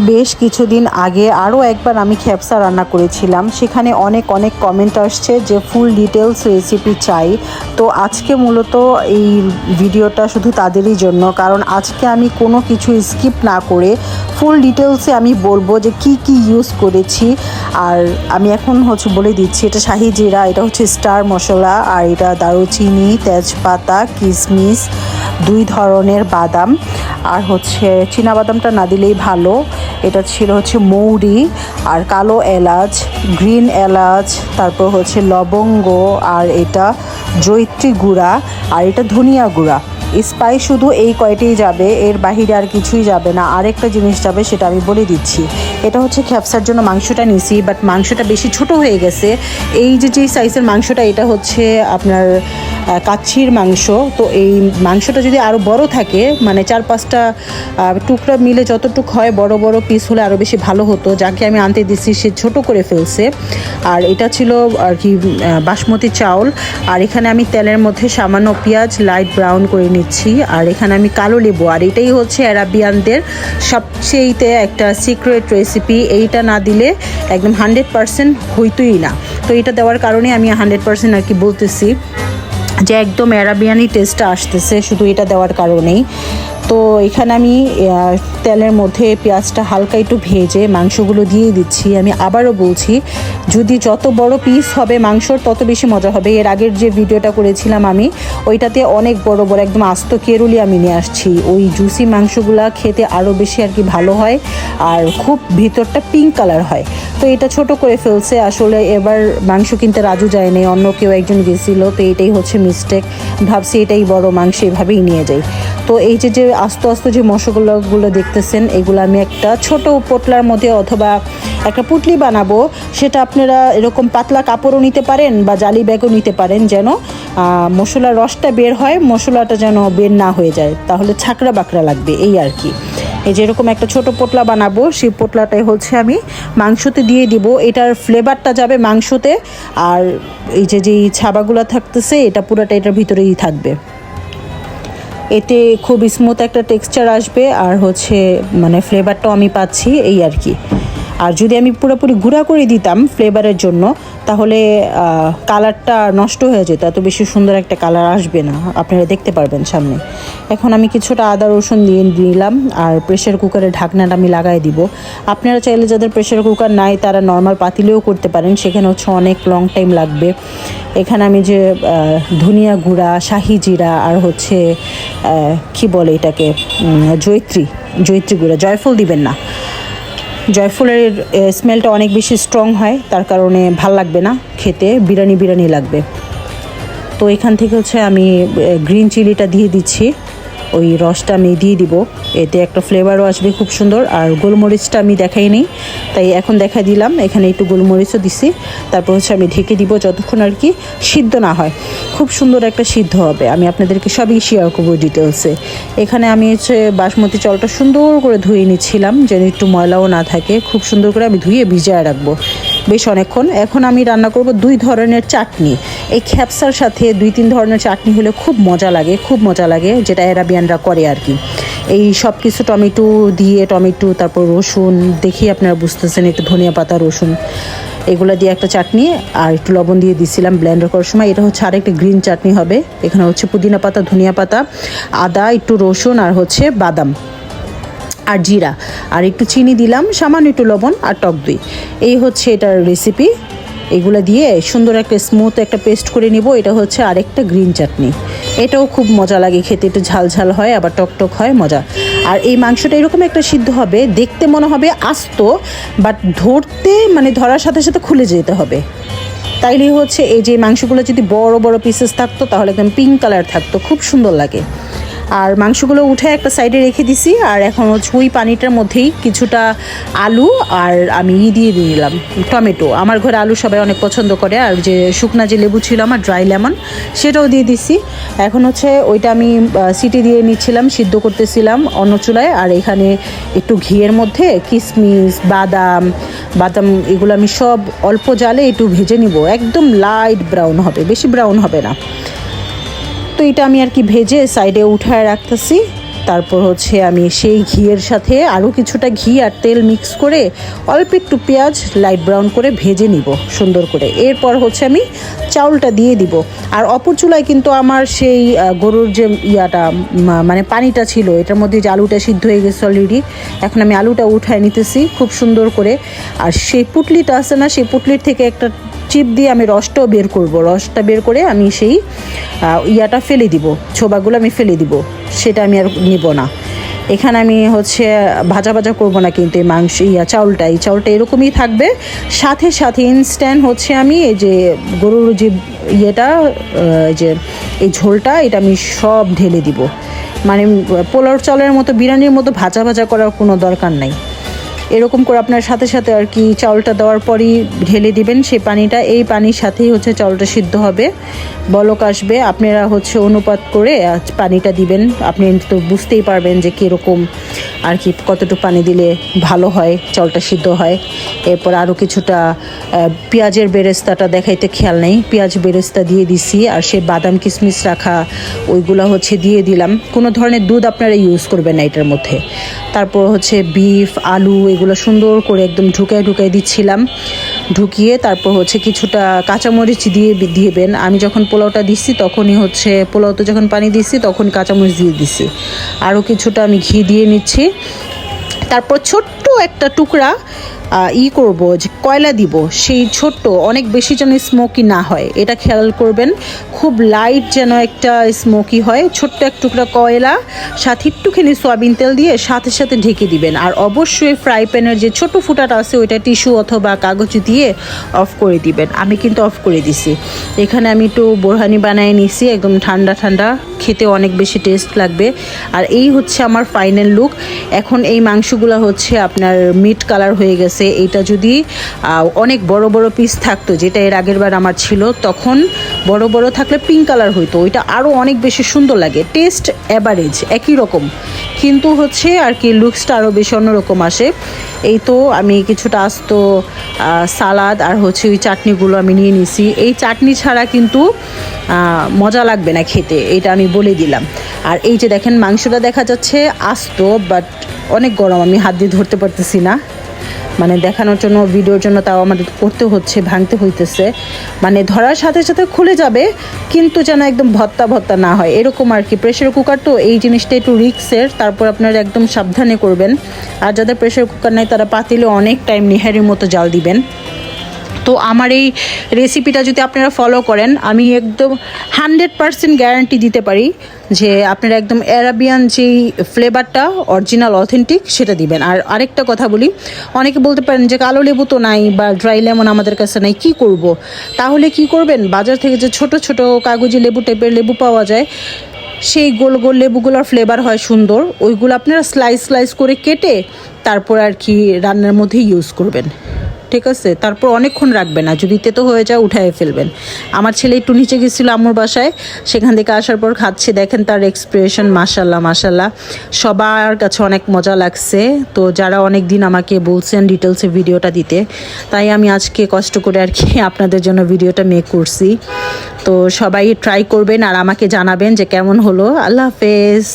বেশ কিছুদিন আগে আরও একবার আমি খ্যাপসা রান্না করেছিলাম, সেখানে অনেক কমেন্ট আসছে যে ফুল ডিটেলস রেসিপি চাই। তো আজকে মূলত এই ভিডিওটা শুধু তাদেরই জন্য, কারণ আজকে আমি কোনো কিছু স্কিপ না করে ফুল ডিটেলসে আমি বলবো যে কি কি ইউজ করেছি। আর আমি এখন বলে দিচ্ছি, এটা শাহি জিরা, এটা স্টার মশলা, আর এটা দারুচিনি, তেজপাতা, কিশমিশ, 2 ধরনের বাদাম, আর চীনা বাদামটা না দিলেই ভালো। এটা ছিল মৌরি, আর কালো এলাচ, গ্রিন এলাচ, তারপর লবঙ্গ, আর এটা জয়িত্রী গুঁড়া, আর এটা ধনিয়া গুঁড়া। স্পাইস শুধু এই কয়টাই যাবে, এর বাহিরে আর কিছুই যাবে না। আরেকটা জিনিস যাবে, সেটা আমি বলে দিচ্ছি। এটা খ্যাপসার জন্য মাংসটা নিছি, বাট মাংসটা বেশি ছোট হয়ে গেছে। এই যে সাইজের মাংসটা, এটা আপনার কাচ্ছির মাংস। তো এই মাংসটা যদি আরও বড় থাকে, মানে 4-5টা টুকরা মিলে যতটুকু হয়, বড় বড় পিস হলে আরও বেশি ভালো হতো। যাকে আমি আনতে দিচ্ছি সে ছোট করে ফেলছে। আর এটা ছিল আর কি বাসমতি চাউল। আর এখানে আমি তেলের মধ্যে সামান্য পেঁয়াজ লাইট ব্রাউন করে নিচ্ছি। আর এখানে আমি কালো লেবু, আর এটাই অ্যারাবিয়ানদের সবচেয়েতে একটা সিক্রেট রেসিপি। এইটা না দিলে একদম 100% হইতোই না। তো এটা দেওয়ার কারণে আমি 100% আর কি বলতেছি যে একদম অ্যারাবিয়ানি টেস্টটা আসতেছে শুধু এটা দেওয়ার কারণেই। তো এখানে আমি তেলের মধ্যে পেঁয়াজটা হালকা একটু ভেজে মাংসগুলো দিয়ে দিচ্ছি। আমি আবারও বলছি, যদি যত বড় পিস হবে মাংসর, তত বেশি মজা হবে। এর আগের যে ভিডিওটা করেছিলাম আমি, ওইটাতে অনেক বড় বড় একদম আস্ত কেরুলি আমি নিয়ে আসছি। ওই জুসি মাংসগুলা খেতে আরও বেশি আর কি ভালো হয়, আর খুব ভিতরটা পিঙ্ক কালার হয়। তো এটা ছোট করে ফেলছে। আসলে এবার মাংস কিনতে রাজু যায়নি, অন্য কেউ একজন গেছিলো। তো এটাই মিস্টেক। ভাবছি এটাই বড় মাংস, এভাবেই নিয়ে যাই। তো এই যে আস্তে আস্তে যে মশলাগুলো দেখতেছেন, এগুলো আমি একটা ছোট পোটলার মধ্যে অথবা একটা পুটলি বানাবো। সেটা আপনারা এরকম পাতলা কাপড়ও নিতে পারেন বা জালি ব্যাগও নিতে পারেন, যেন মশলার রসটা বের হয়, মশলাটা যেন বের না হয়ে যায়, তাহলে ছাকরা বাকরা লাগবে, এই আর কি। এই যেরকম একটা ছোট পোটলা বানাবো, সেই পোটলাটাই আমি মাংসতে দিয়ে দিব। এটার ফ্লেভারটা যাবে মাংসতে, আর এই যে ছাবাগুলো থাকতেছে, এটা পুরোটা এটার ভিতরেই থাকবে। এতে খুব স্মুথ একটা টেক্সচার আসবে, আর মানে ফ্লেভারটাও আমি পাচ্ছি, এই আর কি। আর যদি আমি পুরোপুরি গুঁড়া করে দিতাম ফ্লেভারের জন্য, তাহলে কালারটা নষ্ট হয়ে যেত, এত বেশি সুন্দর একটা কালার আসবে না, আপনারা দেখতে পারবেন সামনে। এখন আমি কিছুটা আদা রসুন দিয়ে দিলাম, আর প্রেশার কুকারের ঢাকনাটা আমি লাগাই দিব। আপনারা চাইলে যাদের প্রেশার কুকার নাই, তারা নর্মাল পাতিলেও করতে পারেন, সেখানে অনেক লং টাইম লাগবে। এখানে আমি যে ধনিয়া গুঁড়া, শাহি জিরা, আর কি বলে এটাকে, জয়িত্রী গুঁড়া, জয়ফল দিবেন না, জয়ফলের স্মেলটা অনেক বেশি স্ট্রং হয়, তার কারণে ভাল লাগবে না খেতে, বিরিয়ানি লাগবে। তো এখান থেকে আমি গ্রিন চিলিটা দিয়ে দিচ্ছি, ওই রসটা আমি দিয়ে দিব, এতে একটা ফ্লেভারও আসবে খুব সুন্দর। আর গোলমরিচটা আমি দেখাইনি, তাই এখন দেখা দিলাম, এখানে একটু গোলমরিচও দিছি। তারপর আমি ঢেকে দিব যতক্ষণ আর কি সিদ্ধ না হয়। খুব সুন্দর একটা সিদ্ধ হবে, আমি আপনাদেরকে সবই শেয়ার করবো ডিটেলসে। এখানে আমি বাসমতি চালটা সুন্দর করে ধুয়ে নিচ্ছিলাম, যেন একটু ময়লাও না থাকে। খুব সুন্দর করে আমি ধুয়ে ভিজিয়ে রাখবো বেশ অনেকক্ষণ। এখন আমি রান্না করব 2 ধরনের চাটনি। এই খ্যাপসার সাথে 2-3 ধরনের চাটনি হলে খুব মজা লাগে, যেটা অ্যারাবিয়ানরা করে আর কি। এই সব কিছু টমেটো দিয়ে, তারপর রসুন, দেখি আপনারা বুঝতেছেন, একটু ধনিয়া পাতা, রসুন, এগুলো দিয়ে একটা চাটনি, আর একটু লবণ দিয়ে দিছিলাম ব্লেন্ডার করার সময়। এটা আরেকটা গ্রিন চাটনি হবে। এখানে পুদিনা পাতা, ধনিয়া পাতা, আদা, একটু রসুন, আর বাদাম আর জিরা, আর একটু চিনি দিলাম, সামান্য একটু লবণ, আর টক দই। এই এটার রেসিপি। এগুলো দিয়ে সুন্দর একটা স্মুথ একটা পেস্ট করে নিব। এটা আরেকটা গ্রিন চাটনি, এটাও খুব মজা লাগে খেতে, একটু ঝাল হয়, আবার টক হয়, মজা। আর এই মাংসটা এরকম একটা সিদ্ধ হবে, দেখতে মনে হবে আস্ত, বাট ধরার সাথে সাথে খুলে যেতে হবে। তাইলে এই যে মাংসগুলো যদি বড় বড় পিসেস থাকতো, তাহলে একদম পিঙ্ক কালার থাকতো, খুব সুন্দর লাগে। আর মাংসগুলো উঠে একটা সাইডে রেখে দিছি। আর এখন ওই পানিটার মধ্যেই কিছুটা আলু, আর আমি দিয়ে দিলাম টমেটো। আমার ঘরে আলু সবাই অনেক পছন্দ করে। আর যে শুকনা যে লেবু ছিল আমার, ড্রাই লেমন, সেটাও দিয়ে দিছি। এখন ওইটা আমি সিটি দিয়ে নিচ্ছিলাম, সিদ্ধ করতেছিলাম অন্য চুলায়। আর এখানে একটু ঘিয়ের মধ্যে কিশমিশ, বাদাম এগুলো আমি সব অল্প জালে একটু ভেজে নিব, একদম লাইট ব্রাউন হবে, বেশি ব্রাউন হবে না। তো এটা আমি আর কি ভেজে সাইডে উঠায় রাখতেছি। তারপর হচ্ছে আমি সেই ঘিয়ের সাথে আরও কিছুটা ঘি আর তেল মিক্স করে অল্প একটু পেঁয়াজ লাইট ব্রাউন করে ভেজে নিব সুন্দর করে। এরপর হচ্ছে আমি চাউলটা দিয়ে দিব। আর অপর চুলায় কিন্তু আমার সেই গরুর যে মানে পানিটা ছিল, এটার মধ্যে যে আলুটা সিদ্ধ হয়ে গেছে অলরেডি, এখন আমি আলুটা উঠায় নিতেছি খুব সুন্দর করে। আর সেই পুটলিটা আছে না, সেই পুটলির থেকে একটা চিপ দিয়ে আমি রসটাও বের করব। রসটা বের করে আমি সেই ফেলে দিব, ছোবাগুলো আমি ফেলে দিব, সেটা আমি আর নিব না। এখানে আমি হচ্ছে ভাজা ভাজা করব না, কিন্তু এই মাংস চাউলটা এরকমই থাকবে। সাথে সাথে ইনস্ট্যান্ট হচ্ছে আমি এই যে গরুর যে যে এই ঝোলটা, এটা আমি সব ঢেলে দিব। মানে পোলাও চালের মতো, বিরিয়ানির মতো ভাজা ভাজা করার কোনো দরকার নাই। এরকম করে আপনার সাথে সাথে আর কি চাউলটা দেওয়ার পরই ঢেলে দিবেন সেই পানিটা। এই পানির সাথেই হচ্ছে চাউলটা সিদ্ধ হবে, বলক আসবে। আপনারা হচ্ছে অনুপাত করে পানিটা দিবেন। আপনি তো বুঝতেই পারবেন যে কীরকম আর কি, কতটুকু পানি দিলে ভালো হয়, চাউলটা সিদ্ধ হয়। এরপর আরও কিছুটা পেঁয়াজের বেরেস্তাটা দেখাইতে খেয়াল নেই, পেঁয়াজ বেরেস্তা দিয়ে দিছি। আর সেই বাদাম কিশমিশ রাখা ওইগুলো হচ্ছে দিয়ে দিলাম। কোনো ধরনের দুধ আপনারা ইউজ করবেন না এটার মধ্যে। তারপর হচ্ছে বিফ, আলু এগুলো সুন্দর করে একদম ঢুকায় দিচ্ছিলাম। ঢুকিয়ে তারপর হচ্ছে কিছুটা কাঁচামরিচ দিয়ে দিবেন। আমি যখন পোলাওটা দিচ্ছি তখনই হচ্ছে, পোলাওতে যখন পানি দিচ্ছি তখন কাঁচামরিচ দিয়ে দিচ্ছি। আরও কিছুটা আমি ঘি দিয়ে নিচ্ছি। তারপর ছোট্ট একটা টুকরা করব যে কয়লা দিব, সেই ছোট্ট, অনেক বেশি যেন স্মোকি না হয় এটা খেয়াল করবেন। খুব লাইট যেন একটা স্মোকি হয়। ছোট্ট এক টুকরা কয়লা সাথে একটুখানি সয়াবিন তেল দিয়ে সাথে সাথে ঢেকে দিবেন। আর অবশ্যই ফ্রাই প্যানের যে ছোট ফুটাটা আছে ওইটা টিস্যু অথবা কাগজ দিয়ে অফ করে দিবেন। আমি কিন্তু অফ করে দিছি। এখানে আমি একটু বোরহানি বানিয়ে নিছি, একদম ঠান্ডা ঠান্ডা, খেতে অনেক বেশি টেস্ট লাগবে। আর এই হচ্ছে আমার ফাইনাল লুক। এখন এই মাংসগুলো হচ্ছে আপনার মিট কালার হয়ে গেছে। এইটা যদি অনেক বড় বড় পিস থাকতো, যেটা এর আগের বার আমার ছিল, তখন বড় বড় থাকলে পিঙ্ক কালার হইতো, ওইটা আরও অনেক বেশি সুন্দর লাগে। টেস্ট অ্যাভারেজ একই রকম, কিন্তু হচ্ছে আর কি লুকসটা আরও বেশি অন্যরকম আসে। এই তো আমি কিছুটা আস্ত সালাদ আর হচ্ছে ওই চাটনিগুলো আমি নিয়ে নিছি। এই চাটনি ছাড়া কিন্তু মজা লাগবে না খেতে, এটা আমি বলে দিলাম। আর এই যে দেখেন মাংসটা দেখা যাচ্ছে আস্ত, বাট অনেক গরম, আমি হাত দিয়ে ধরতে পারতেছি না। মানে দেখানোর জন্য, ভিডিওর জন্য তাও আমাদের করতে হচ্ছে, ভাঙতে হইতেছে। মানে ধরার সাথে সাথে খুলে যাবে, কিন্তু যেন একদম ভত্তা না হয় এরকম আর কি। প্রেশার কুকার তো এই জিনিসটা একটু রিস্কের, তারপর আপনারা একদম সাবধানে করবেন। আর যাদের প্রেশার কুকার নেই তারা পাতিলে অনেক টাইম নিহারির মতো জাল দিবেন। তো আমার এই রেসিপিটা যদি আপনারা ফলো করেন, আমি একদম 100% গ্যারান্টি দিতে পারি যে আপনারা একদম অ্যারাবিয়ান যেই ফ্লেভারটা অরিজিনাল অথেন্টিক সেটা দিবেন। আর আরেকটা কথা বলি, অনেকে বলতে পারেন যে কালো লেবু তো নাই বা ড্রাই লেমন আমাদের কাছে নাই, কি করব? তাহলে কি করবেন, বাজার থেকে যে ছোট ছোট কাগজি লেবু টাইপের লেবু পাওয়া যায়, সেই গোল গোল লেবুগুলোর ফ্লেভার হয় সুন্দর, ওইগুলো আপনারা স্লাইস করে কেটে তারপর আর কি রান্নার মধ্যে ইউজ করবেন, ঠিক আছে? তারপর অনেকক্ষণ রাখবেন না, যদি তেতো হয়ে যায় উঠায় ফেলবেন। আমার ছেলে একটু নিচে গেছিলো আম্মুর বাসায়, সেখান থেকে আসার পর খাচ্ছে, দেখেন তার এক্সপ্রেশন, মাশাল্লাহ সবার কাছে অনেক মজা লাগছে। তো যারা অনেক দিন আমাকে বলছেন ডিটেলসে ভিডিওটা দিতে, তাই আমি আজকে কষ্ট করে আর কি আপনাদের জন্য ভিডিওটা মেক করছি। তো সবাই ট্রাই করবেন আর আমাকে জানাবেন যে কেমন হলো। আল্লাহ হাফেজ।